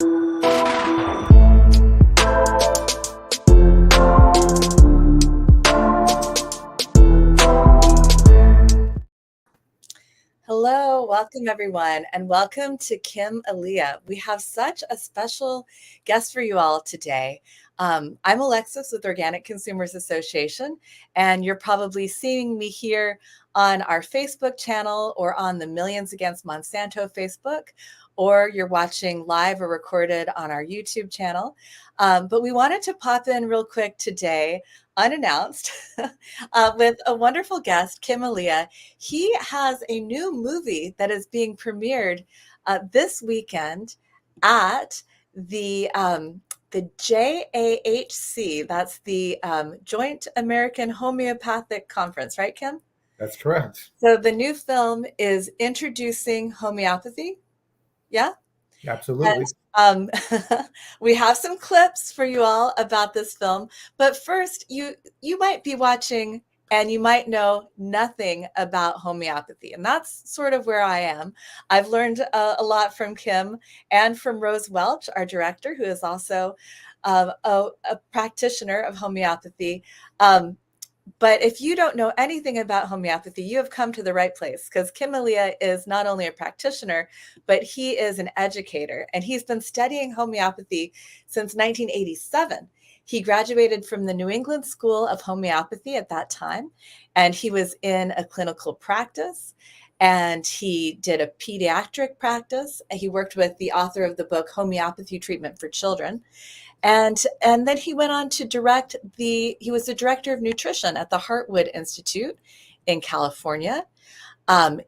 Hello, welcome everyone, and welcome to Kim Elia. We have such a special guest for you all today. I'm Alexis with Organic Consumers Association, and you're probably seeing me here on our Facebook channel or on the Millions Against Monsanto Facebook, or you're watching live or recorded on our YouTube channel. But we wanted to pop in real quick today, unannounced, with a wonderful guest, Kim Elia. He has a new movie that is being premiered this weekend at the JAHC. That's the Joint American Homeopathic Conference, right, Kim? That's correct. So the new film is Introducing Homeopathy. Yeah? Absolutely. And, we have some clips for you all about this film, but first you might be watching and you might know nothing about homeopathy, and that's sort of where I am. I've learned a lot from Kim and from Rose Welch, our director, who is also a practitioner of homeopathy. But if you don't know anything about homeopathy, you have come to the right place, because Kim Elia is not only a practitioner, but he is an educator, and he's been studying homeopathy since 1987. He graduated from the New England School of Homeopathy at that time, and he was in a clinical practice, and he did a pediatric practice. He worked with the author of the book Homeopathy Treatment for Children. And then he went on to he was the director of nutrition at the Heartwood Institute in California.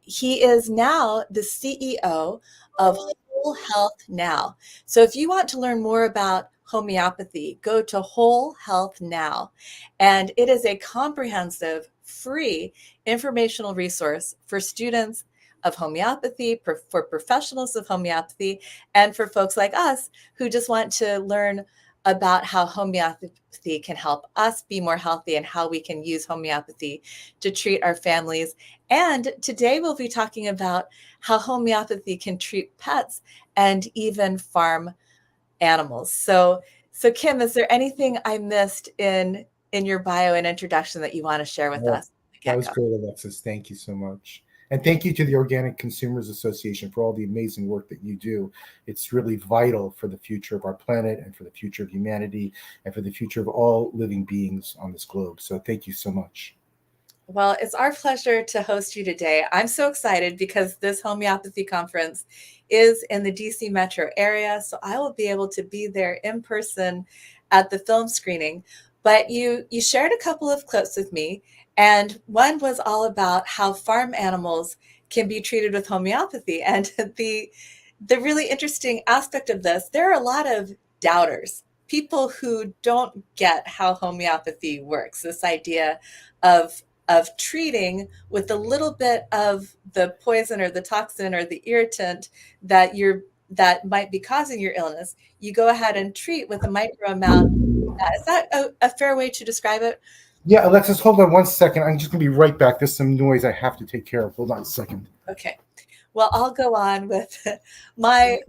He is now the CEO of Whole Health Now. So if you want to learn more about homeopathy, go to Whole Health Now. And it is a comprehensive, free informational resource for students of homeopathy, for professionals of homeopathy, and for folks like us who just want to learn about how homeopathy can help us be more healthy and how we can use homeopathy to treat our families. And today we'll be talking about how homeopathy can treat pets and even farm animals. So Kim, is there anything I missed in your bio and introduction that you want to share with us? That was great, Alexis. Thank you so much. And thank you to the Organic Consumers Association for all the amazing work that you do. It's really vital for the future of our planet and for the future of humanity and for the future of all living beings on this globe. So thank you so much. Well, it's our pleasure to host you today. I'm so excited because this homeopathy conference is in the DC metro area, so I will be able to be there in person at the film screening. But you shared a couple of clips with me, and one was all about how farm animals can be treated with homeopathy. And the really interesting aspect of this, there are a lot of doubters, people who don't get how homeopathy works. This idea of treating with a little bit of the poison or the toxin or the irritant that might be causing your illness, you go ahead and treat with a micro amount. Is that a fair way to describe it? Yeah, Alexis, hold on one second. I'm just going to be right back. There's some noise I have to take care of. Hold on a second. Okay. Well, I'll go on with my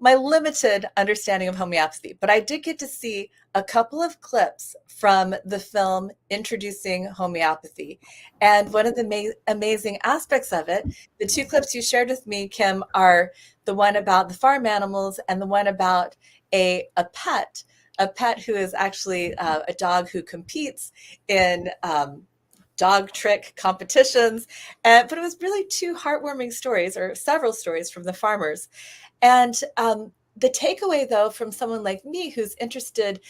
limited understanding of homeopathy, but I did get to see a couple of clips from the film Introducing Homeopathy. And one of the amazing aspects of it, the two clips you shared with me, Kim, are the one about the farm animals and the one about a pet who is actually a dog who competes in dog trick competitions. But it was really two heartwarming stories, or several stories from the farmers. And the takeaway, though, from someone like me who's interested,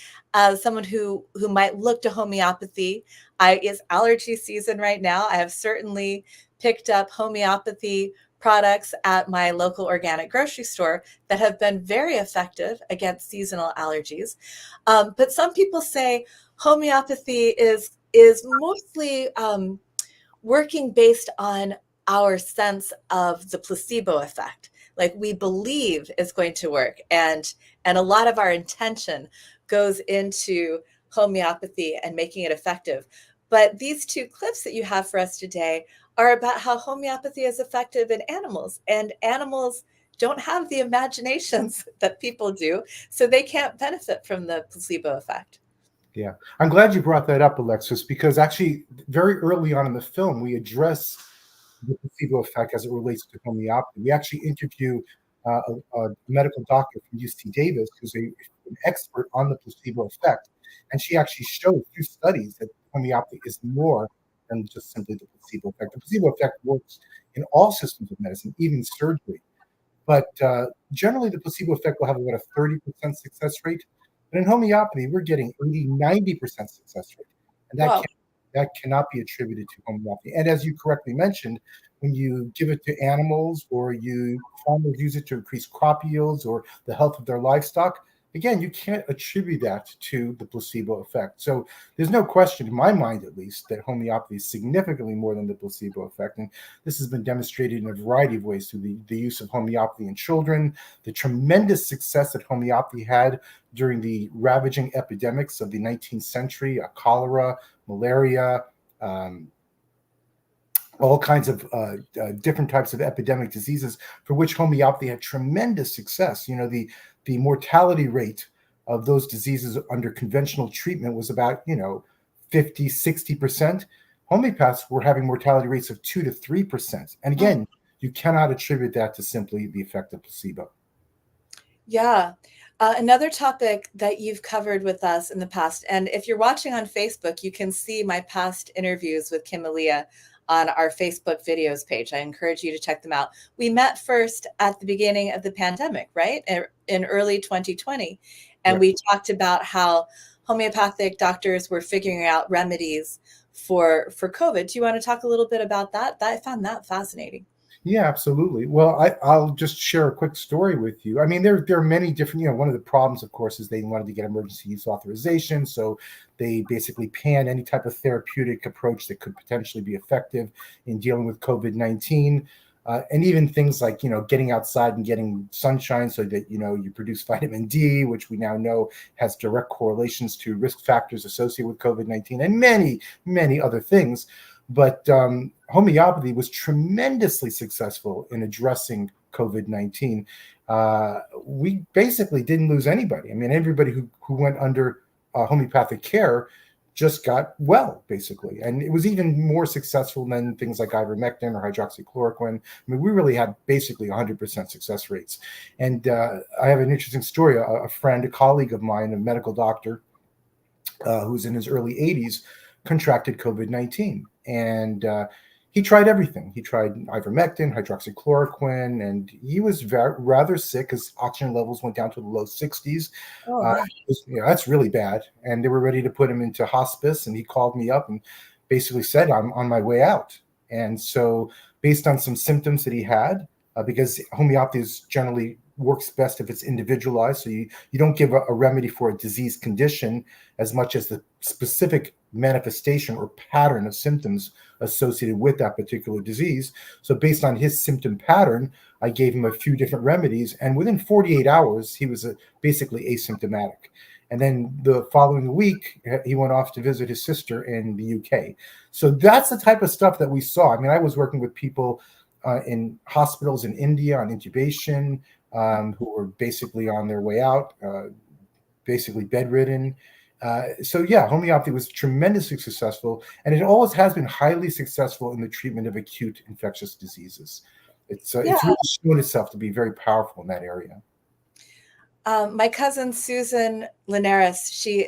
someone who might look to homeopathy, it's allergy season right now. I have certainly picked up homeopathy products at my local organic grocery store that have been very effective against seasonal allergies. But some people say homeopathy is mostly working based on our sense of the placebo effect, like we believe is going to work, and a lot of our intention goes into homeopathy and making it effective. But these two clips that you have for us today are about how homeopathy is effective in animals, and animals don't have the imaginations that people do, so they can't benefit from the placebo effect. Yeah, I'm glad you brought that up, Alexis, because actually, very early on in the film, we address the placebo effect as it relates to homeopathy. We actually interview a medical doctor from UC Davis, who's an expert on the placebo effect, and she actually showed through studies that homeopathy is more than just simply the placebo effect. The placebo effect works in all systems of medicine, even surgery. But generally, the placebo effect will have about a 30% success rate. But in homeopathy, we're getting 80, 90% success rate. And Wow. that cannot be attributed to homeopathy. And as you correctly mentioned, when you give it to animals or farmers use it to increase crop yields or the health of their livestock, again, you can't attribute that to the placebo effect. So there's no question, in my mind at least, that homeopathy is significantly more than the placebo effect. And this has been demonstrated in a variety of ways through the use of homeopathy in children, the tremendous success that homeopathy had during the ravaging epidemics of the 19th century, cholera, malaria, um, all kinds of different types of epidemic diseases for which homeopathy had tremendous success. You know, the mortality rate of those diseases under conventional treatment was about, 50, 60%. Homeopaths were having mortality rates of 2 to 3%. And Mm. again, you cannot attribute that to simply the effect of placebo. Yeah. Another topic that you've covered with us in the past, and if you're watching on Facebook, you can see my past interviews with Kim Elia on our Facebook videos page. I encourage you to check them out. We met first at the beginning of the pandemic, right? In early 2020. And Correct. we talked about how homeopathic doctors were figuring out remedies for COVID. Do you want to talk a little bit about that? I found that fascinating. Yeah, absolutely. Well, I'll just share a quick story with you. I mean, there are many different, one of the problems, of course, is they wanted to get emergency use authorization. So they basically panned any type of therapeutic approach that could potentially be effective in dealing with COVID-19. And even things like, getting outside and getting sunshine so that, you produce vitamin D, which we now know has direct correlations to risk factors associated with COVID-19 and many, many other things. But homeopathy was tremendously successful in addressing COVID-19. We basically didn't lose anybody. I mean, everybody who went under homeopathic care just got well, basically. And it was even more successful than things like ivermectin or hydroxychloroquine. I mean, we really had basically 100% success rates. And I have an interesting story. A friend, a colleague of mine, a medical doctor who's in his early 80s, contracted COVID-19. And he tried everything. He tried ivermectin, hydroxychloroquine, and he was rather sick. His oxygen levels went down to the low 60s. Oh, gosh. That's really bad. And they were ready to put him into hospice. And he called me up and basically said, I'm on my way out. And so, based on some symptoms that he had, because homeopathy is generally works best if it's individualized. So you don't give a remedy for a disease condition as much as the specific manifestation or pattern of symptoms associated with that particular disease. So based on his symptom pattern, I gave him a few different remedies. And within 48 hours, he was basically asymptomatic. And then the following week, he went off to visit his sister in the UK. So that's the type of stuff that we saw. I mean, I was working with people in hospitals in India on intubation, who were basically on their way out, basically bedridden. So yeah, homeopathy was tremendously successful, and it always has been highly successful in the treatment of acute infectious diseases. It's Yeah. really shown itself to be very powerful in that area. My cousin Susan Linares, she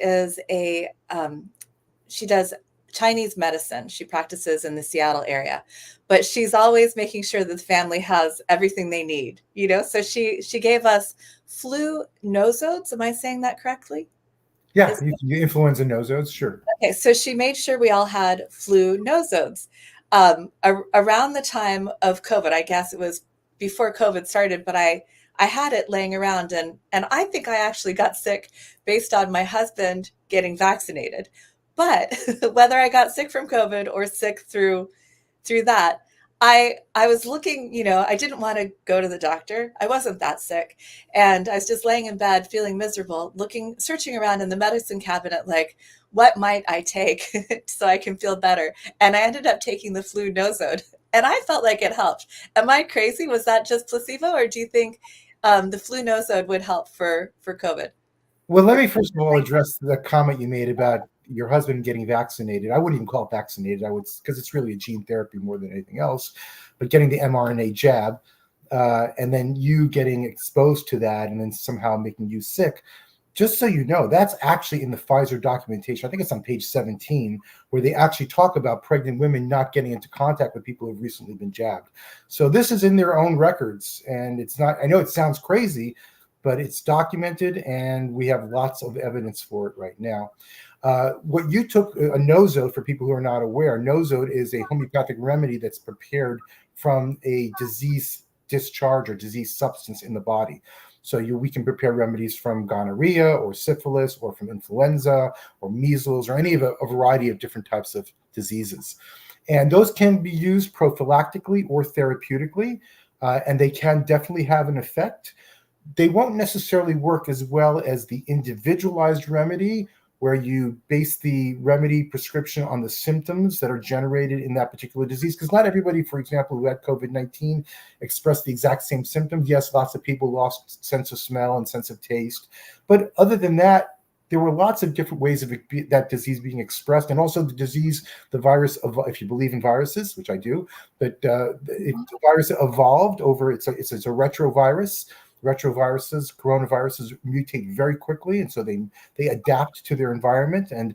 does Chinese medicine. She practices in the Seattle area, but she's always making sure that the family has everything they need, So she gave us flu nosodes. Am I saying that correctly? Yeah, influenza nosodes, sure. Okay, so she made sure we all had flu nosodes. Around the time of COVID, I guess it was before COVID started, but I had it laying around, and I think I actually got sick based on my husband getting vaccinated. But whether I got sick from COVID or sick through that, I was looking, I didn't want to go to the doctor. I wasn't that sick. And I was just laying in bed feeling miserable, searching around in the medicine cabinet, like, what might I take so I can feel better? And I ended up taking the flu nosode. and I felt like it helped. Am I crazy? Was that just placebo, or do you think the flu nosode would help for COVID? Well, let me first of all address the comment you made about your husband getting vaccinated. I wouldn't even call it vaccinated. I would, because it's really a gene therapy more than anything else. But getting the mRNA jab, and then you getting exposed to that, and then somehow making you sick. Just so you know, that's actually in the Pfizer documentation. I think it's on page 17, where they actually talk about pregnant women not getting into contact with people who've recently been jabbed. So this is in their own records, and it's not. I know it sounds crazy, but it's documented, and we have lots of evidence for it right now. What you took, a nosode, for people who are not aware, nosode is a homeopathic remedy that's prepared from a disease discharge or disease substance in the body. So we can prepare remedies from gonorrhea or syphilis or from influenza or measles or any of a variety of different types of diseases. And those can be used prophylactically or therapeutically, and they can definitely have an effect. They won't necessarily work as well as the individualized remedy, where you base the remedy prescription on the symptoms that are generated in that particular disease. Because not everybody, for example, who had COVID-19 expressed the exact same symptoms. Yes, lots of people lost sense of smell and sense of taste. But other than that, there were lots of different ways of that disease being expressed, and also the disease, the virus, if you believe in viruses, which I do, but the virus evolved over, it's a retrovirus. Retroviruses, coronaviruses mutate very quickly, and so they adapt to their environment. And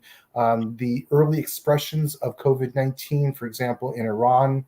the early expressions of COVID-19, for example, in Iran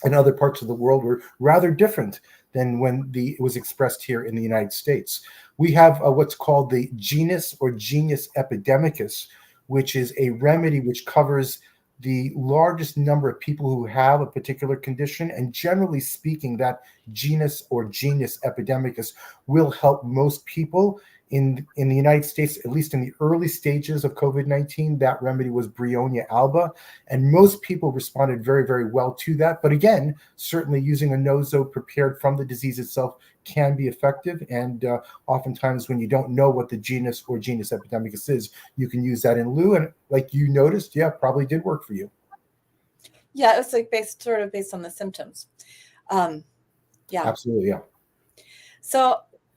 and other parts of the world, were rather different than when it was expressed here in the United States. We have what's called the genus or genius epidemicus, which is a remedy which covers the largest number of people who have a particular condition. And generally speaking, that genus or genius epidemicus will help most people. In the United States, at least in the early stages of COVID-19, that remedy was Brionia alba, and most people responded very, very well to that. But again, certainly using a nosode prepared from the disease itself can be effective, and oftentimes when you don't know what the genus or genius epidemicus is, you can use that in lieu, and like you noticed, yeah, probably did work for you. Yeah, it was like based on the symptoms. Yeah. Absolutely, yeah.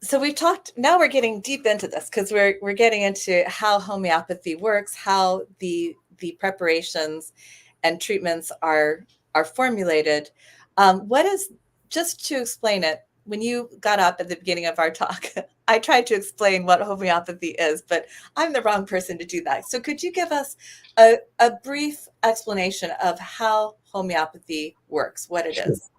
So we've talked, now we're getting deep into this because we're getting into how homeopathy works, how the preparations and treatments are formulated. What is, just to explain it, when you got up at the beginning of our talk, I tried to explain what homeopathy is, but I'm the wrong person to do that. So could you give us a brief explanation of how homeopathy works, what it Sure. is?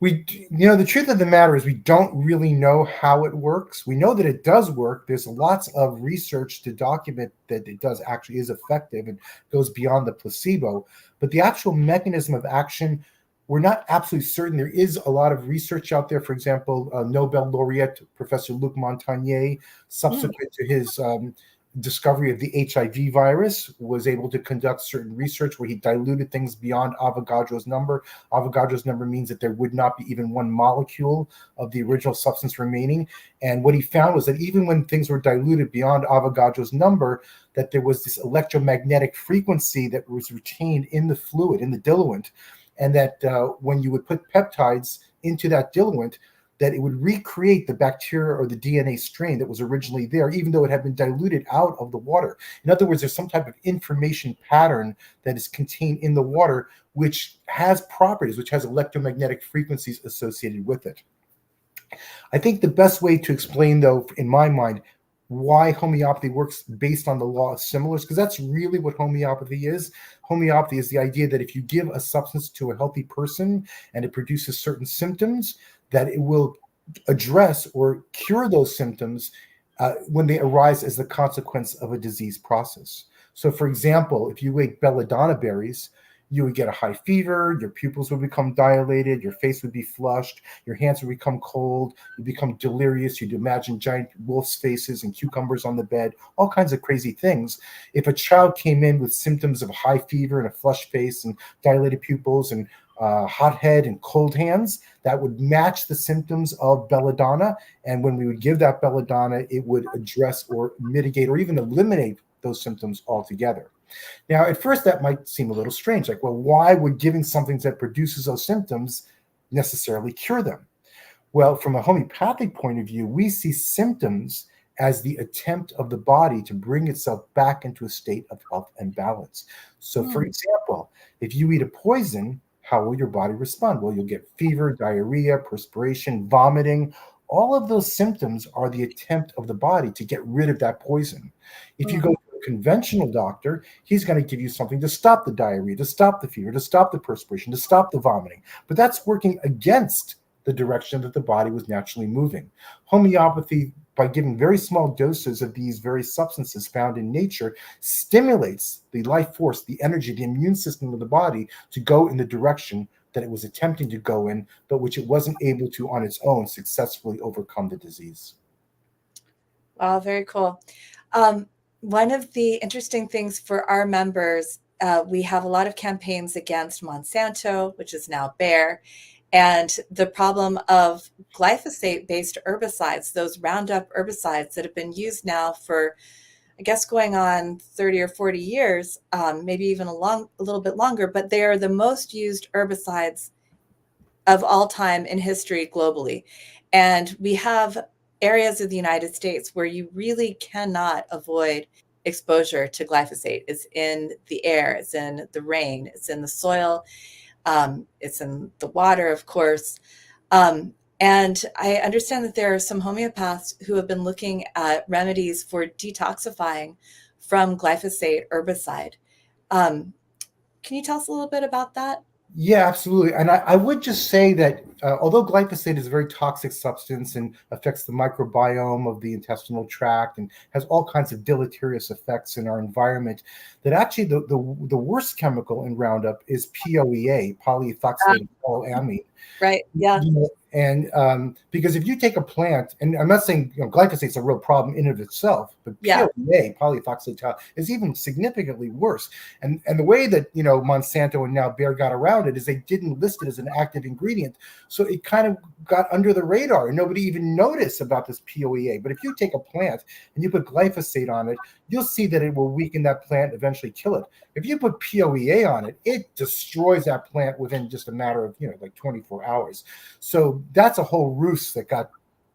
The truth of the matter is we don't really know how it works. We know that it does work. There's lots of research to document that it does actually is effective and goes beyond the placebo. But the actual mechanism of action, we're not absolutely certain. There is a lot of research out there. For example, Nobel laureate Professor Luc Montagnier, subsequent to his discovery of the HIV virus, was able to conduct certain research where he diluted things beyond Avogadro's number. Avogadro's number means that there would not be even one molecule of the original substance remaining. And what he found was that even when things were diluted beyond Avogadro's number, that there was this electromagnetic frequency that was retained in the fluid, in the diluent, and that when you would put peptides into that diluent, that it would recreate the bacteria or the DNA strain that was originally there, even though it had been diluted out of the water. In other words, there's some type of information pattern that is contained in the water, which has properties, which has electromagnetic frequencies associated with it. I think the best way to explain, though, in my mind, why homeopathy works based on the law of similars, because that's really what homeopathy is. Homeopathy is the idea that if you give a substance to a healthy person and it produces certain symptoms, that it will address or cure those symptoms when they arise as the consequence of a disease process. So, for example, if you ate belladonna berries, you would get a high fever, your pupils would become dilated, your face would be flushed, your hands would become cold, you become delirious, you'd imagine giant wolf's faces and cucumbers on the bed, all kinds of crazy things. If a child came in with symptoms of high fever and a flushed face and dilated pupils and hot head and cold hands, that would match the symptoms of belladonna. And when we would give that belladonna, it would address or mitigate or even eliminate those symptoms altogether. Now, at first, that might seem a little strange. Like, well, why would giving something that produces those symptoms necessarily cure them? Well, from a homeopathic point of view, we see symptoms as the attempt of the body to bring itself back into a state of health and balance. So, for example, if you eat a poison, how will your body respond? Well, you'll get fever, diarrhea, perspiration, vomiting. All of those symptoms are the attempt of the body to get rid of that poison. If you go to a conventional doctor, he's going to give you something to stop the diarrhea, to stop the fever, to stop the perspiration, to stop the vomiting. But that's working against the direction that the body was naturally moving. Homeopathy, by giving very small doses of these very substances found in nature, stimulates the life force, the energy, the immune system of the body to go in the direction that it was attempting to go in, but which it wasn't able to on its own successfully overcome the disease. Wow, very cool. One of the interesting things for our members, we have a lot of campaigns against Monsanto, which is now Bayer, and the problem of glyphosate-based herbicides, those Roundup herbicides that have been used now for, I guess, going on 30 or 40 years, maybe even a little bit longer, but they are the most used herbicides of all time in history globally. And we have areas of the United States where you really cannot avoid exposure to glyphosate. It's in the air, it's in the rain, it's in the soil, it's in the water, of course. And I understand that there are some homeopaths who have been looking at remedies for detoxifying from glyphosate herbicide. Can you tell us a little bit about that? Yeah, absolutely. And I would just say that although glyphosate is a very toxic substance and affects the microbiome of the intestinal tract and has all kinds of deleterious effects in our environment, that actually the worst chemical in Roundup is POEA, polyethoxylated phosphoamine. Right. Yeah. And because if you take a plant, and I'm not saying glyphosate is a real problem in and of itself, but POEA, polyethoxylated, is even significantly worse. And the way that Monsanto and now Bayer got around it is they didn't list it as an active ingredient, so it kind of got under the radar, and nobody even noticed about this POEA. But if you take a plant and you put glyphosate on it, you'll see that it will weaken that plant, eventually kill it. If you put POEA on it, it destroys that plant within just a matter of like 24 hours. So that's a whole ruse that got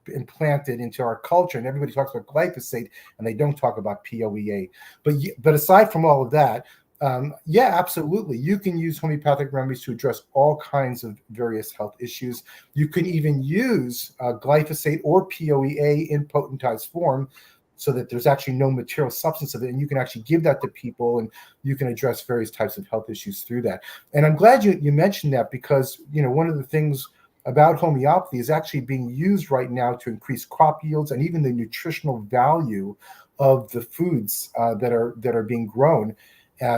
implanted into our culture, and everybody talks about glyphosate and they don't talk about POEA. But aside from all of that, yeah, absolutely, you can use homeopathic remedies to address all kinds of various health issues. You can even use glyphosate or POEA in potentized form, so that there's actually no material substance of it, and you can actually give that to people, and you can address various types of health issues through that. And I'm glad you mentioned that, because one of the things about homeopathy is actually being used right now to increase crop yields and even the nutritional value of the foods that are being grown.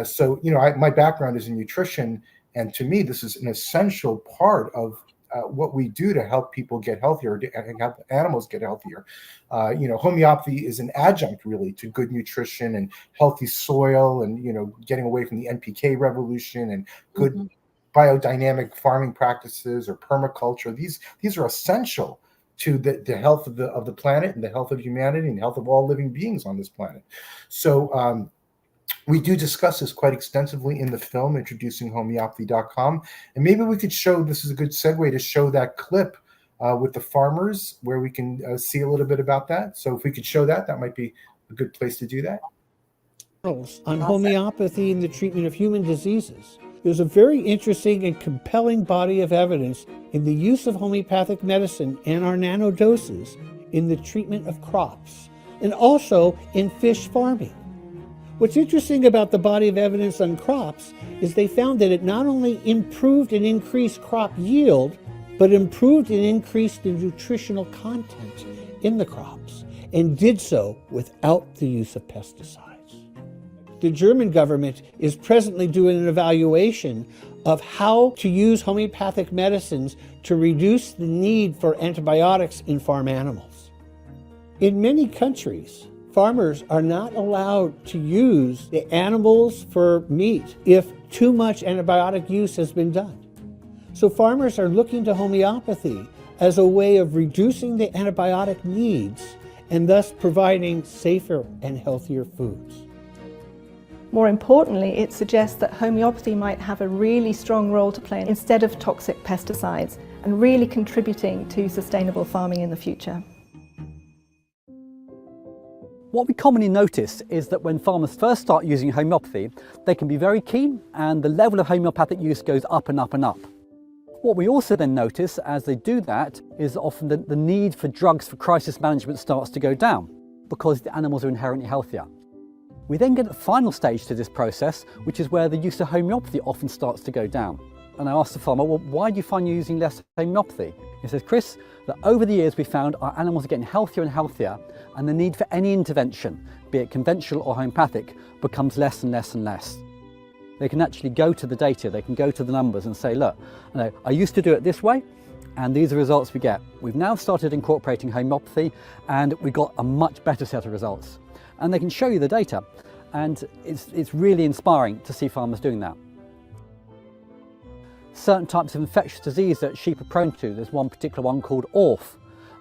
So my background is in nutrition, and to me, this is an essential part of what we do to help people get healthier and help animals get healthier. Homeopathy is an adjunct really to good nutrition and healthy soil, and getting away from the NPK revolution and good biodynamic farming practices or permaculture. These are essential to the health of the planet and the health of humanity and the health of all living beings on this planet. So we do discuss this quite extensively in the film, introducing homeopathy.com. And maybe we could show, this is a good segue to show that clip with the farmers, where we can see a little bit about that. So if we could show that might be a good place to do that. On homeopathy and the treatment of human diseases. There's a very interesting and compelling body of evidence in the use of homeopathic medicine and our nanodoses in the treatment of crops, and also in fish farming. What's interesting about the body of evidence on crops is they found that it not only improved and increased crop yield, but improved and increased the nutritional content in the crops, and did so without the use of pesticides. The German government is presently doing an evaluation of how to use homeopathic medicines to reduce the need for antibiotics in farm animals. In many countries, farmers are not allowed to use the animals for meat if too much antibiotic use has been done. So farmers are looking to homeopathy as a way of reducing the antibiotic needs and thus providing safer and healthier foods. More importantly, it suggests that homeopathy might have a really strong role to play instead of toxic pesticides, and really contributing to sustainable farming in the future. What we commonly notice is that when farmers first start using homeopathy, they can be very keen and the level of homeopathic use goes up and up and up. What we also then notice as they do that is often the need for drugs for crisis management starts to go down because the animals are inherently healthier. We then get a final stage to this process, which is where the use of homeopathy often starts to go down. And I asked the farmer, well, why do you find you're using less homeopathy? He says, Chris, that over the years we found our animals are getting healthier and healthier, and the need for any intervention, be it conventional or homeopathic, becomes less and less and less. They can actually go to the data, they can go to the numbers and say, look, I used to do it this way, and these are the results we get. We've now started incorporating homeopathy, and we got a much better set of results. And they can show you the data, and it's really inspiring to see farmers doing that. Certain types of infectious disease that sheep are prone to, there's one particular one called ORF,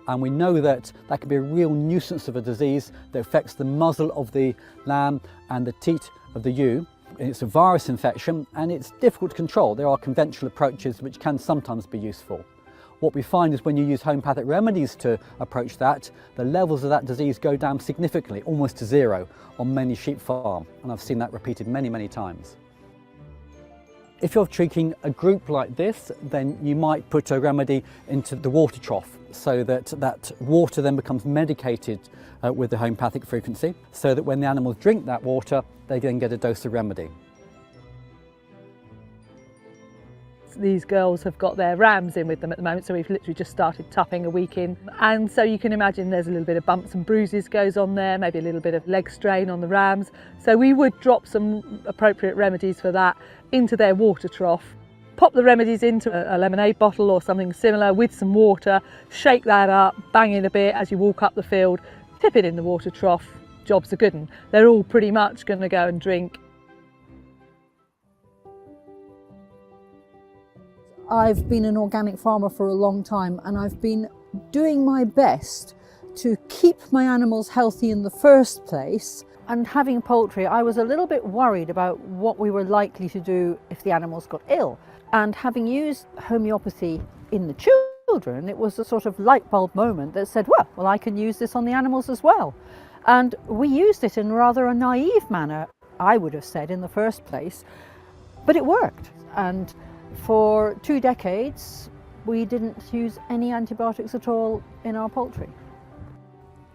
and we know that can be a real nuisance of a disease that affects the muzzle of the lamb and the teat of the ewe. It's a virus infection and it's difficult to control. There are conventional approaches which can sometimes be useful. What we find is when you use homeopathic remedies to approach that, the levels of that disease go down significantly, almost to zero, on many sheep farms, and I've seen that repeated many, many times. If you're treating a group like this, then you might put a remedy into the water trough so that water then becomes medicated with the homeopathic frequency, so that when the animals drink that water, they then get a dose of remedy. These girls have got their rams in with them at the moment, so we've literally just started tupping a week in, and so you can imagine there's a little bit of bumps and bruises goes on there, maybe a little bit of leg strain on the rams, so we would drop some appropriate remedies for that into their water trough, pop the remedies into a lemonade bottle or something similar with some water, shake that up, bang in a bit as you walk up the field, tip it in the water trough, job's a good one. They're all pretty much going to go and drink. I've been an organic farmer for a long time, and I've been doing my best to keep my animals healthy in the first place. And having poultry, I was a little bit worried about what we were likely to do if the animals got ill. And having used homeopathy in the children, it was a sort of light bulb moment that said, well, I can use this on the animals as well. And we used it in rather a naive manner, I would have said, in the first place, but it worked. And for 2 decades, we didn't use any antibiotics at all in our poultry.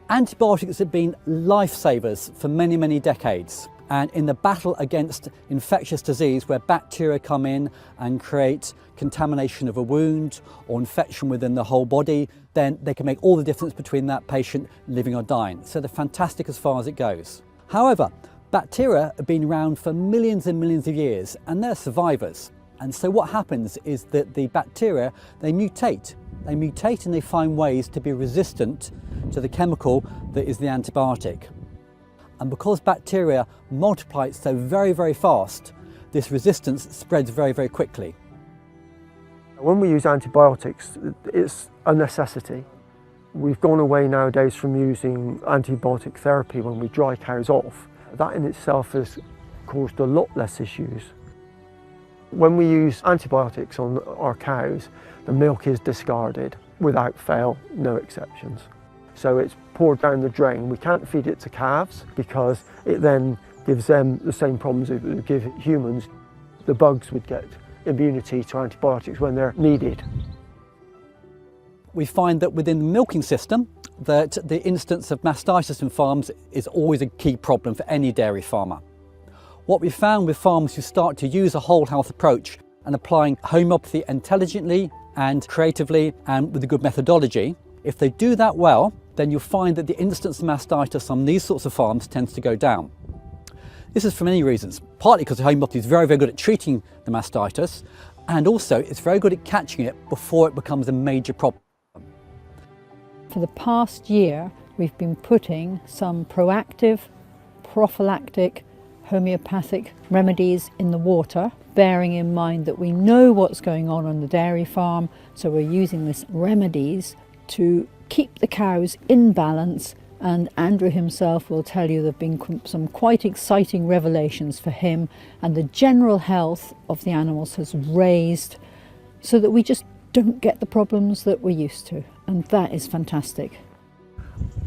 Antibiotics have been lifesavers for many, many decades. And in the battle against infectious disease, where bacteria come in and create contamination of a wound or infection within the whole body, then they can make all the difference between that patient living or dying. So they're fantastic as far as it goes. However, bacteria have been around for millions and millions of years, and they're survivors. And so what happens is that the bacteria, they mutate. They mutate and they find ways to be resistant to the chemical that is the antibiotic. And because bacteria multiply so very, very fast, this resistance spreads very, very quickly. When we use antibiotics, it's a necessity. We've gone away nowadays from using antibiotic therapy when we dry cows off. That in itself has caused a lot less issues. When we use antibiotics on our cows, the milk is discarded without fail, no exceptions. So it's poured down the drain. We can't feed it to calves because it then gives them the same problems it would give humans. The bugs would get immunity to antibiotics when they're needed. We find that within the milking system, that the instance of mastitis in farms is always a key problem for any dairy farmer. What we found with farmers who start to use a whole health approach and applying homeopathy intelligently and creatively and with a good methodology, if they do that well, then you'll find that the incidence of mastitis on these sorts of farms tends to go down. This is for many reasons, partly because homeopathy is very, very good at treating the mastitis, and also it's very good at catching it before it becomes a major problem. For the past year, we've been putting some proactive, prophylactic, homeopathic remedies in the water, bearing in mind that we know what's going on the dairy farm, so we're using these remedies to keep the cows in balance And Andrew himself will tell you there have been some quite exciting revelations for him, and the general health of the animals has raised so that we just don't get the problems that we're used to. And that is fantastic.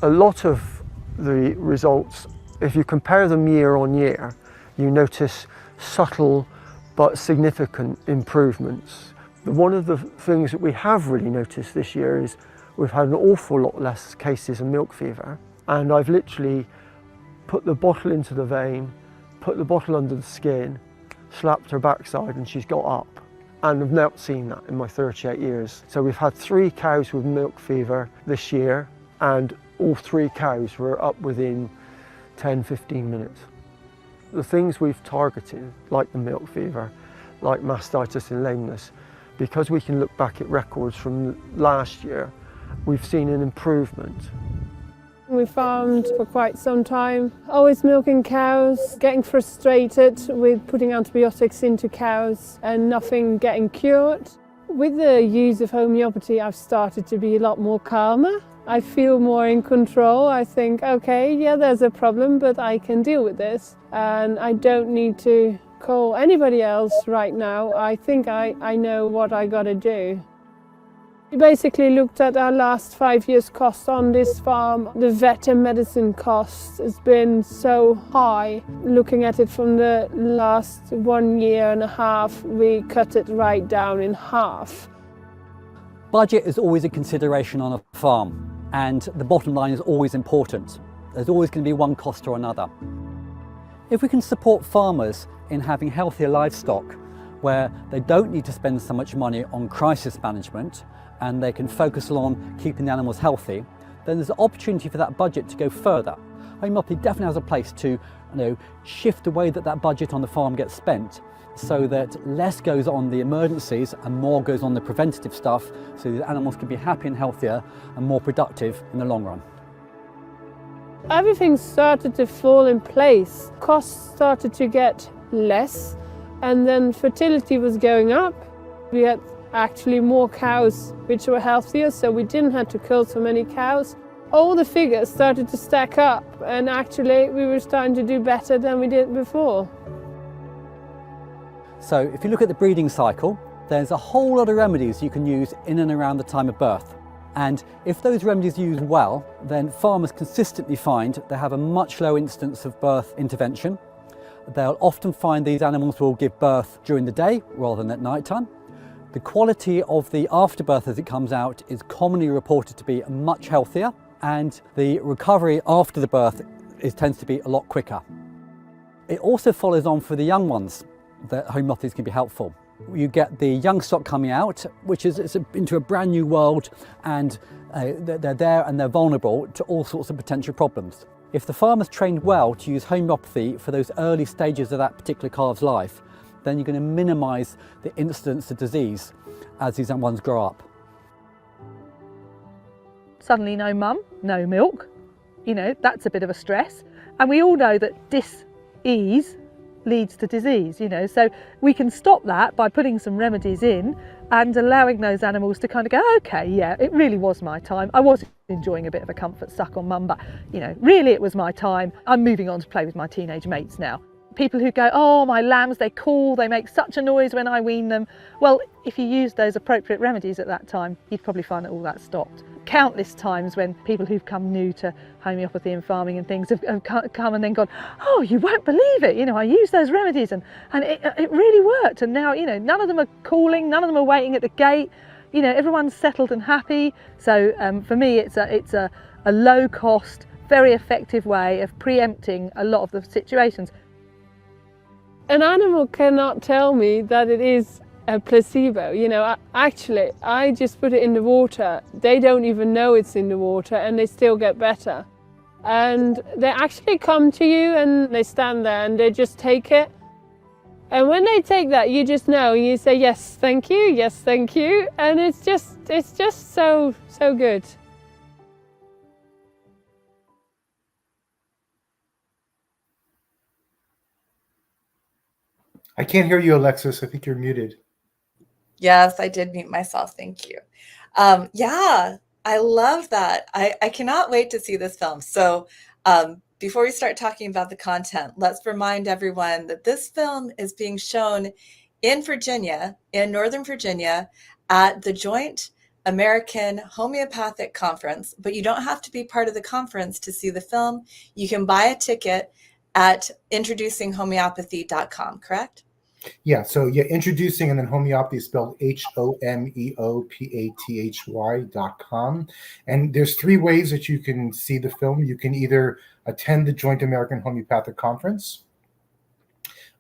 A lot of the results, if you compare them year on year, you notice subtle but significant improvements. One of the things that we have really noticed this year is we've had an awful lot less cases of milk fever, and I've literally put the bottle into the vein, put the bottle under the skin, slapped her backside, and she's got up. And I've not seen that in my 38 years. So we've had 3 cows with milk fever this year, and all 3 cows were up within 10-15 minutes. The things we've targeted, like the milk fever, like mastitis and lameness, because we can look back at records from last year, we've seen an improvement. We farmed for quite some time, always milking cows, getting frustrated with putting antibiotics into cows and nothing getting cured. With the use of homeopathy, I've started to be a lot more calmer. I feel more in control. I think, okay, yeah, there's a problem, but I can deal with this. And I don't need to call anybody else right now. I think I know what I gotta do. We basically looked at our last 5 years' cost on this farm. The vet and medicine cost has been so high. Looking at it from the last 1.5 years, we cut it right down in half. Budget is always a consideration on a farm, and the bottom line is always important. There's always going to be one cost or another. If we can support farmers in having healthier livestock, where they don't need to spend so much money on crisis management, and they can focus on keeping the animals healthy, then there's an opportunity for that budget to go further. Homeopathy definitely has a place to shift the way that that budget on the farm gets spent, so that less goes on the emergencies and more goes on the preventative stuff, so the animals can be happy and healthier and more productive in the long run. Everything started to fall in place. Costs started to get less, and then fertility was going up. We had actually more cows which were healthier, so we didn't have to kill so many cows. All the figures started to stack up, and actually we were starting to do better than we did before. So if you look at the breeding cycle, there's a whole lot of remedies you can use in and around the time of birth. And if those remedies are used well, then farmers consistently find they have a much lower incidence of birth intervention. They'll often find these animals will give birth during the day rather than at night time. The quality of the afterbirth as it comes out is commonly reported to be much healthier, and the recovery after the birth tends to be a lot quicker. It also follows on for the young ones that homeopathy can be helpful. You get the young stock coming out, which is into a brand new world, and they're there and they're vulnerable to all sorts of potential problems. If the farmer's trained well to use homeopathy for those early stages of that particular calf's life, then you're going to minimise the incidence of disease as these young ones grow up. Suddenly no mum, no milk, that's a bit of a stress. And we all know that dis-ease leads to disease, so we can stop that by putting some remedies in and allowing those animals to kind of go, okay, yeah, it really was my time. I was enjoying a bit of a comfort suck on mum, but really it was my time. I'm moving on to play with my teenage mates now. People who go, oh, my lambs, they call, they make such a noise when I wean them. Well, if you use those appropriate remedies at that time, you'd probably find that all that stopped. Countless times when people who've come new to homeopathy and farming and things have come and then gone, oh, you won't believe it, I used those remedies and it really worked. And now, none of them are calling, none of them are waiting at the gate, everyone's settled and happy. So for me, it's a low cost, very effective way of preempting a lot of the situations. An animal cannot tell me that it is a placebo. Actually, I just put it in the water. They don't even know it's in the water and they still get better. And they actually come to you and they stand there and they just take it. And when they take that, you just know, and you say, yes, thank you, yes, thank you. And it's just so good. I can't hear you, Alexis. I think you're muted. Yes, I did mute myself. Thank you. Yeah, I love that. I cannot wait to see this film. So, before we start talking about the content, let's remind everyone that this film is being shown in Virginia, in Northern Virginia, at the Joint American Homeopathic Conference. But you don't have to be part of the conference to see the film. You can buy a ticket at introducinghomeopathy.com, correct? Yeah, so yeah, introducing, and then homeopathy is spelled HOMEOPATHY.com. And there's three ways that you can see the film. You can either attend the Joint American Homeopathic Conference,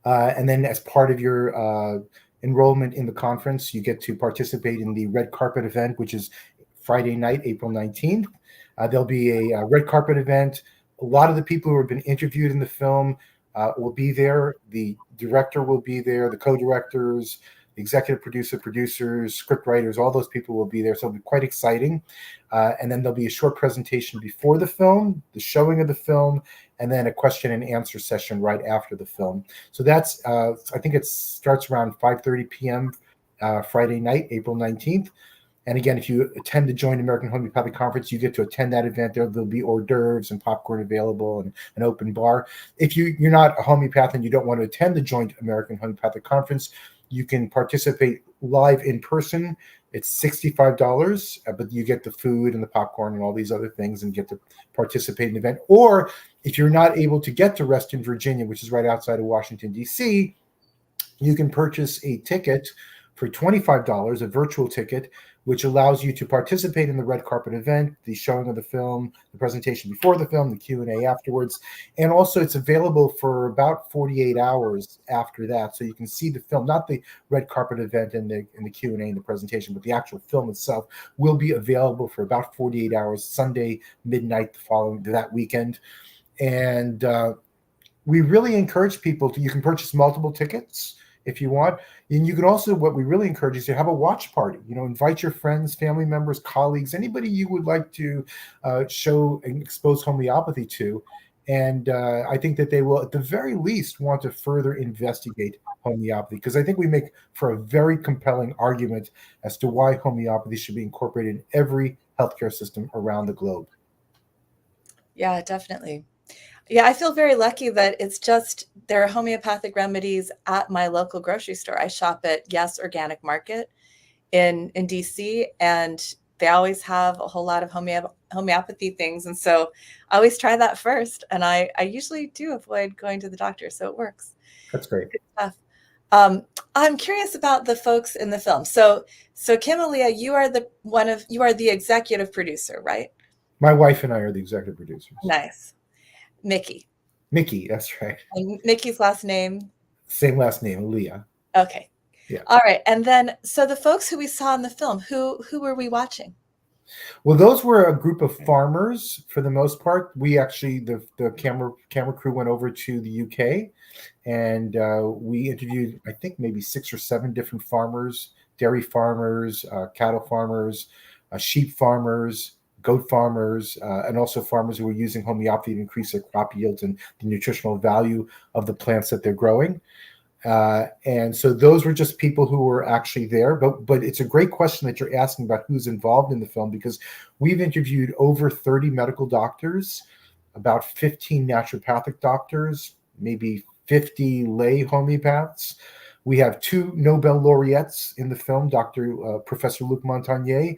and then as part of your enrollment in the conference, you get to participate in the red carpet event, which is Friday night, April 19th. There'll be a red carpet event. A lot of the people who have been interviewed in the film will be there. The director will be there, the co-directors, the executive producer, producers, script writers, all those people will be there. So it'll be quite exciting. And then there'll be a short presentation before the film, the showing of the film, and then a question and answer session right after the film. So that's, I think it starts around 5:30 p.m. Friday night, April 19th. And again, if you attend the Joint American Homeopathic Conference, you get to attend that event. There'll be hors d'oeuvres and popcorn available and an open bar. If you're not a homeopath and you don't want to attend the Joint American Homeopathic Conference, you can participate live in person. It's $65, but you get the food and the popcorn and all these other things and get to participate in the event. Or if you're not able to get to Reston, Virginia, which is right outside of Washington, D.C., you can purchase a ticket for $25, a virtual ticket, which allows you to participate in the red carpet event, the showing of the film, the presentation before the film, the Q&A afterwards. And also it's available for about 48 hours after that. So you can see the film, not the red carpet event and the Q&A and the presentation, but the actual film itself will be available for about 48 hours, Sunday, midnight, that weekend. And we really encourage people you can purchase multiple tickets if you want. And you can also, what we really encourage is to have a watch party. Invite your friends, family members, colleagues, anybody you would like to show and expose homeopathy to. And I think that they will, at the very least, want to further investigate homeopathy, because I think we make for a very compelling argument as to why homeopathy should be incorporated in every healthcare system around the globe. Yeah, definitely. Yeah, I feel very lucky that there are homeopathic remedies at my local grocery store. I shop at Yes Organic Market in DC, and they always have a whole lot of homeopathy things. And so I always try that first. And I usually do avoid going to the doctor, so it works. That's great. Good stuff. I'm curious about the folks in the film. So Kim Elia, you are the executive producer, right? My wife and I are the executive producers. Nice. Mickey, that's right. And Mickey's last name? Same last name, Elia. Okay. Yeah. All right. And then, so the folks who we saw in the film, who were we watching? Well, those were a group of farmers for the most part. We actually, the camera crew went over to the UK, and we interviewed, I think, maybe 6 or 7 different farmers, dairy farmers, cattle farmers, sheep farmers, goat farmers, and also farmers who were using homeopathy to increase their crop yields and the nutritional value of the plants that they're growing. And so those were just people who were actually there. But it's a great question that you're asking about who's involved in the film, because we've interviewed over 30 medical doctors, about 15 naturopathic doctors, maybe 50 lay homeopaths. We have 2 Nobel laureates in the film, Professor Luc Montagnier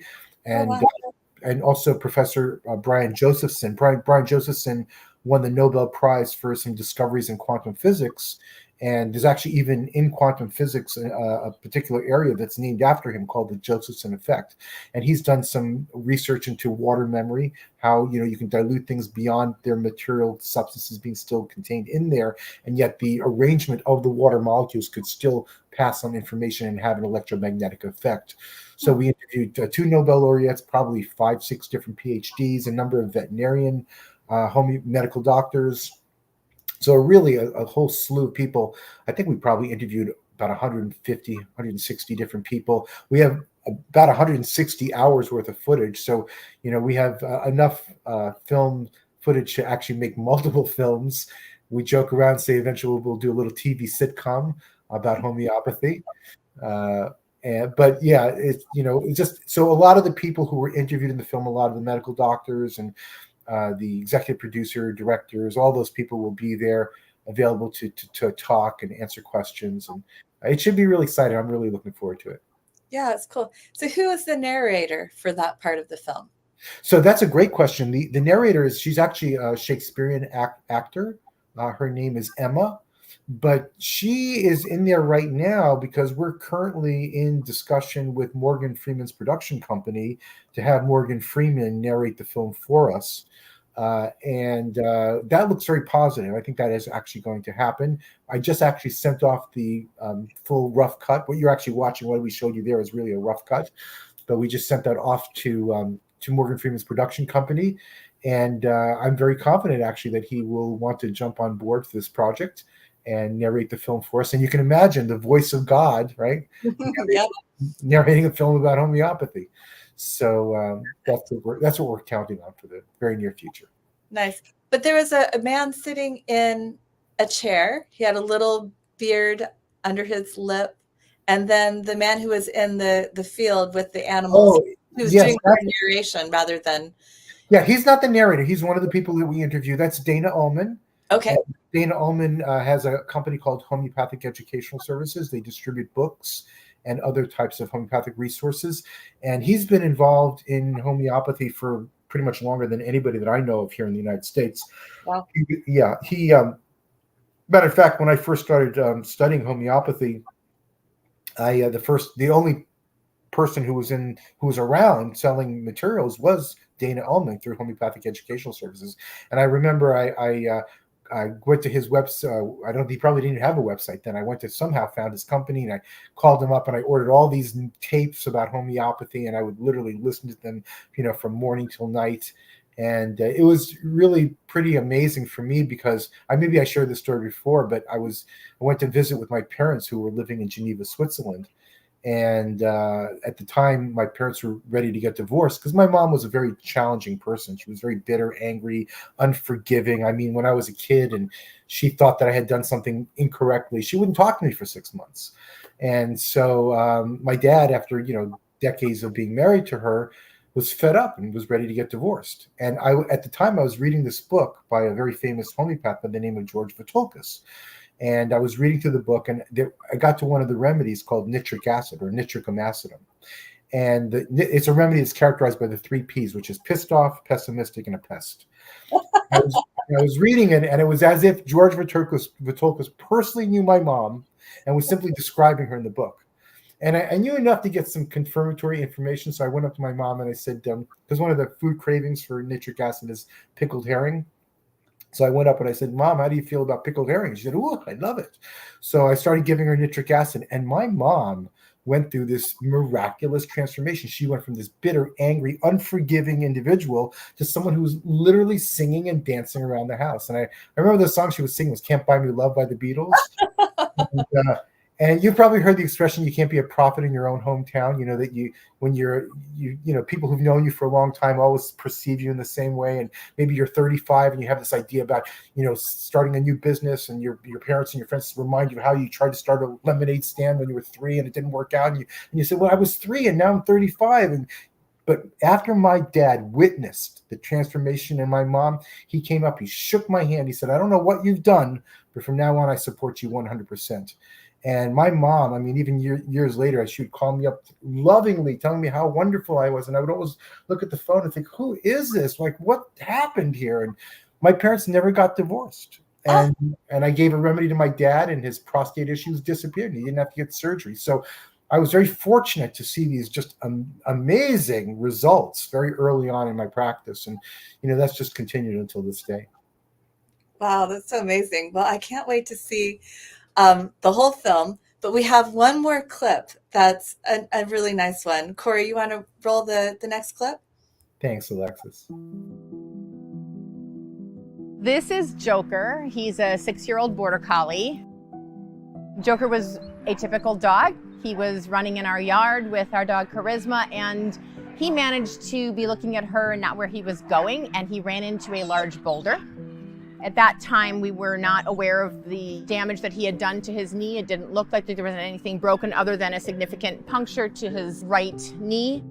and also Professor Brian Josephson. Brian Josephson won the Nobel Prize for some discoveries in quantum physics. And there's actually even in quantum physics a particular area that's named after him called the Josephson effect. And he's done some research into water memory, how you can dilute things beyond their material substances being still contained in there, and yet the arrangement of the water molecules could still pass on information and have an electromagnetic effect. So we interviewed 2 Nobel laureates, probably 5, 6 different PhDs, a number of veterinarian, medical doctors. So really a whole slew of people. I think we probably interviewed about 150, 160 different people. We have about 160 hours worth of footage. So, we have enough film footage to actually make multiple films. We joke around, say eventually we'll do a little TV sitcom about homeopathy. But yeah, it's it's just so a lot of the people who were interviewed in the film, a lot of the medical doctors and the executive producer, directors, all those people will be there available to talk and answer questions, and it should be really exciting. I'm really looking forward to it. Yeah, it's cool. So who is the narrator for that part of the film? So that's a great question. The narrator she's actually a Shakespearean actor. Her name is Emma, but she is in there right now because we're currently in discussion with Morgan Freeman's production company to have Morgan Freeman narrate the film for us. And that looks very positive. I think that is actually going to happen. I just actually sent off the full rough cut. What you're actually watching, what we showed you there, is really a rough cut, but we just sent that off to Morgan Freeman's production company, and I'm very confident actually that he will want to jump on board for this project and narrate the film for us. And you can imagine the voice of God, right? Narrating a film about homeopathy. So that's what we're counting on for the very near future. Nice. But there was a man sitting in a chair. He had a little beard under his lip. And then the man who was in the field with the animals, who's doing more narration rather than... Yeah, he's not the narrator. He's one of the people that we interview. That's Dana Ullman. Okay. Dana Ullman has a company called Homeopathic Educational Services. They distribute books and other types of homeopathic resources. And he's been involved in homeopathy for pretty much longer than anybody that I know of here in the United States. Wow. He matter of fact, when I first started studying homeopathy, the only person who was around selling materials was Dana Ullman through Homeopathic Educational Services. And I remember I went to his website. He probably didn't have a website then. I went to somehow found his company, and I called him up, and I ordered all these tapes about homeopathy, and I would literally listen to them, from morning till night. And it was really pretty amazing for me because maybe I shared this story before, but I went to visit with my parents who were living in Geneva, Switzerland. And at the time, my parents were ready to get divorced because my mom was a very challenging person. She was very bitter, angry, unforgiving. I mean, when I was a kid and she thought that I had done something incorrectly, she wouldn't talk to me for 6 months. And so my dad, after decades of being married to her, was fed up and was ready to get divorced. And at the time, I was reading this book by a very famous homeopath by the name of George Vitulkas. And I was reading through the book, and I got to one of the remedies called nitric acid or nitricum acidum. And it's a remedy that's characterized by the 3 Ps, which is pissed off, pessimistic, and a pest. I was reading it, and it was as if George Vitulkas personally knew my mom and was simply describing her in the book. And I knew enough to get some confirmatory information. So I went up to my mom and I said, because one of the food cravings for nitric acid is pickled herring. So I went up and I said, Mom, how do you feel about pickled herring? She said, oh, I love it. So I started giving her nitric acid. And my mom went through this miraculous transformation. She went from this bitter, angry, unforgiving individual to someone who was literally singing and dancing around the house. And I remember the song she was singing was Can't Buy Me Love by the Beatles. And you've probably heard the expression, you can't be a prophet in your own hometown. That people who've known you for a long time always perceive you in the same way. And maybe you're 35 and you have this idea about, starting a new business, and your parents and your friends remind you of how you tried to start a lemonade stand when you were 3 and it didn't work out. And you said, well, I was 3 and now I'm 35. But after my dad witnessed the transformation in my mom, he came up, he shook my hand. He said, I don't know what you've done, but from now on, I support you 100%. And my mom, even years later, she would call me up lovingly, telling me how wonderful I was. And I would always look at the phone and think, who is this? Like, what happened here? And my parents never got divorced. And I gave a remedy to my dad, and his prostate issues disappeared. And he didn't have to get surgery. So I was very fortunate to see these just amazing results very early on in my practice. And, that's just continued until this day. Wow, that's so amazing. Well, I can't wait to see the whole film, but we have one more clip that's a really nice one. Corey, you want to roll the next clip? Thanks, Alexis. This is Joker. He's a 6-year-old border collie. Joker was a typical dog. He was running in our yard with our dog Charisma, and he managed to be looking at her and not where he was going, and he ran into a large boulder. At that time, we were not aware of the damage that he had done to his knee. It didn't look like there was anything broken other than a significant puncture to his right knee.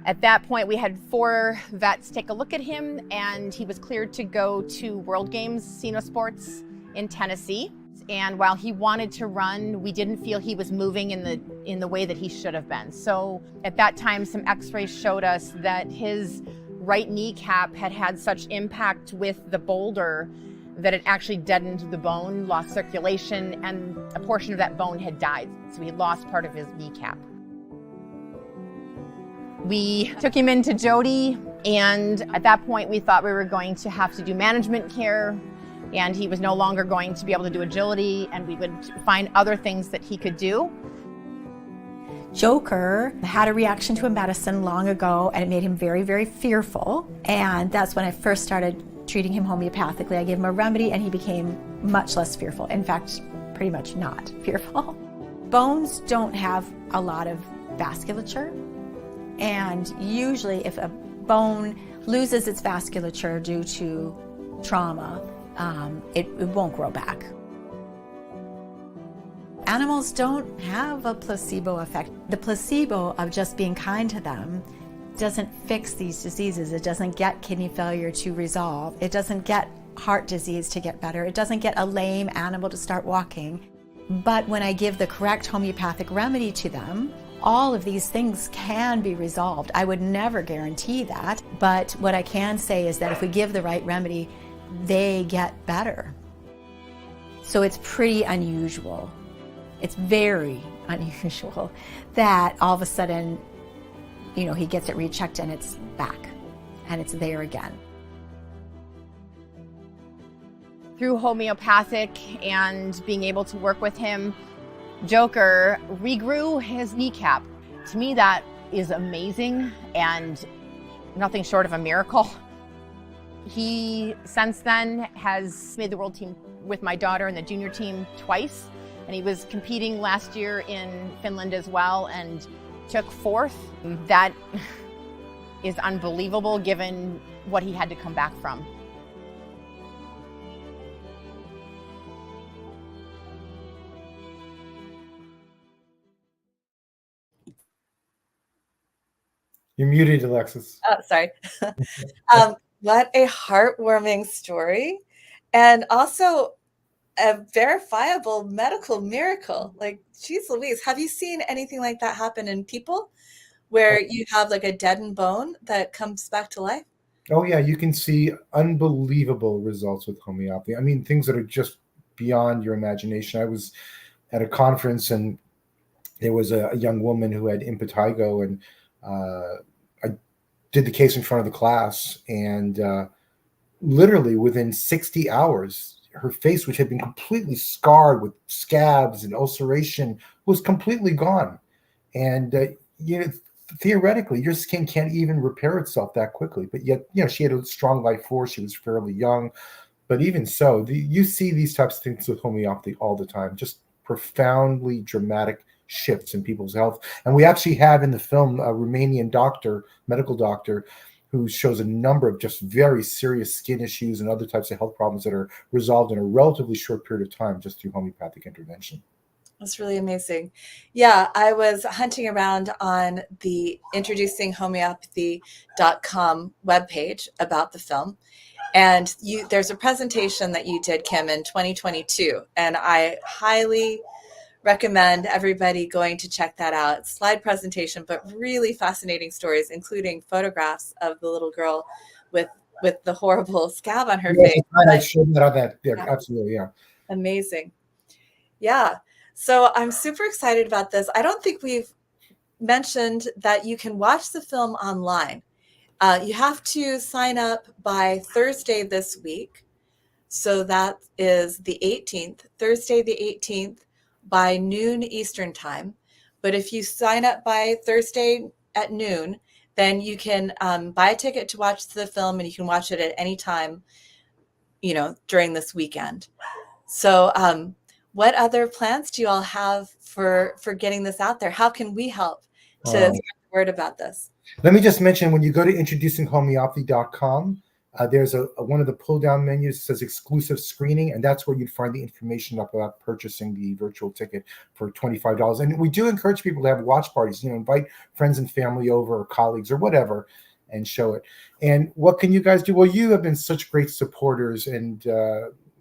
At that point, we had 4 vets take a look at him, and he was cleared to go to World Games Seno Sports in Tennessee. And while he wanted to run, we didn't feel he was moving in the way that he should have been. So at that time, some x-rays showed us that his right kneecap had had such impact with the boulder that it actually deadened the bone, lost circulation, and a portion of that bone had died. So he lost part of his kneecap. We took him into Jody, and at that point we thought we were going to have to do management care, and he was no longer going to be able to do agility, and we would find other things that he could do. Joker had a reaction to a medicine long ago, and it made him very, very fearful. And that's when I first started treating him homeopathically. I gave him a remedy, and he became much less fearful. In fact, pretty much not fearful. Bones don't have a lot of vasculature. And usually if a bone loses its vasculature due to trauma, it won't grow back. Animals don't have a placebo effect. The placebo of just being kind to them doesn't fix these diseases. It doesn't get kidney failure to resolve. It doesn't get heart disease to get better. It doesn't get a lame animal to start walking. But when I give the correct homeopathic remedy to them, all of these things can be resolved. I would never guarantee that, but what I can say is that if we give the right remedy, they get better. So it's pretty unusual. It's very unusual that all of a sudden, he gets it rechecked and it's back and it's there again. Through homeopathic and being able to work with him, Joker regrew his kneecap. To me, that is amazing and nothing short of a miracle. He, since then, has made the world team with my daughter and the junior team twice. And he was competing last year in Finland as well and took 4th. That is unbelievable given what he had to come back from. You're muted, Alexis. Oh, sorry. What a heartwarming story. And also a verifiable medical miracle. Like, geez Louise, have you seen anything like that happen in people where you have like a deadened bone that comes back to life? Oh yeah, you can see unbelievable results with homeopathy. I mean, things that are just beyond your imagination. I was at a conference and there was a young woman who had impetigo, and I did the case in front of the class, and literally within 60 hours, her face, which had been completely scarred with scabs and ulceration, was completely gone. And theoretically, your skin can't even repair itself that quickly. But yet, she had a strong life force. She was fairly young. But even so, you see these types of things with homeopathy all the time, just profoundly dramatic shifts in people's health. And we actually have in the film a Romanian medical doctor, who shows a number of just very serious skin issues and other types of health problems that are resolved in a relatively short period of time just through homeopathic intervention. That's really amazing. Yeah, I was hunting around on the introducinghomeopathy.com webpage about the film. And there's a presentation that you did, Kim, in 2022. And I highly recommend everybody going to check that out. Slide presentation, but really fascinating stories, including photographs of the little girl with the horrible scab on her face. I showed that on that. Yeah, absolutely, yeah. Amazing. Yeah. So I'm super excited about this. I don't think we've mentioned that you can watch the film online. You have to sign up by Thursday this week. So that is the 18th, Thursday the 18th, by noon Eastern time. But if you sign up by Thursday at noon, then you can buy a ticket to watch the film, and you can watch it at any time, during this weekend. So what other plans do you all have for getting this out there? How can we help to spread the word about this? Let me just mention, when you go to introducinghomeopathy.com, There's one of the pull-down menus that says exclusive screening, and that's where you'd find the information about purchasing the virtual ticket for $25. And we do encourage people to have watch parties, invite friends and family over or colleagues or whatever and show it. And what can you guys do? Well, you have been such great supporters, and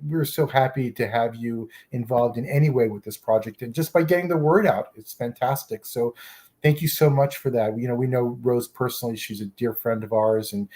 we're so happy to have you involved in any way with this project. And just by getting the word out, it's fantastic. So thank you so much for that. We know Rose personally. She's a dear friend of ours, and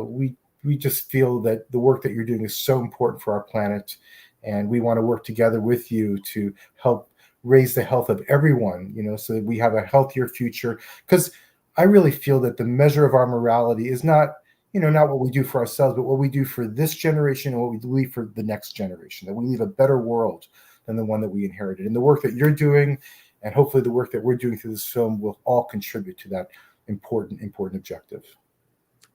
we just feel that the work that you're doing is so important for our planet, and we want to work together with you to help raise the health of everyone, so that we have a healthier future. Because I really feel that the measure of our morality is not what we do for ourselves, but what we do for this generation and what we leave for the next generation, that we leave a better world than the one that we inherited. And the work that you're doing, and hopefully the work that we're doing through this film, will all contribute to that important objective.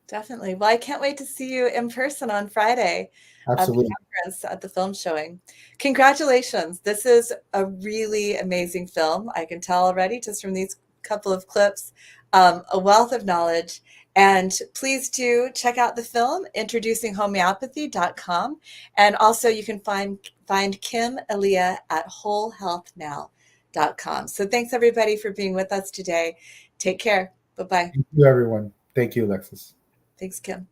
Definitely. Well, I can't wait to see you in person on Friday Absolutely. at the conference, at the film showing. Congratulations. This is a really amazing film. I can tell already just from these couple of clips, a wealth of knowledge. And please do check out the film, introducinghomeopathy.com. And also you can find Kim Elia at wholehealthnow.com. So thanks everybody for being with us today. Take care. Bye-bye. Thank you, everyone. Thank you, Alexis. Thanks, Kim.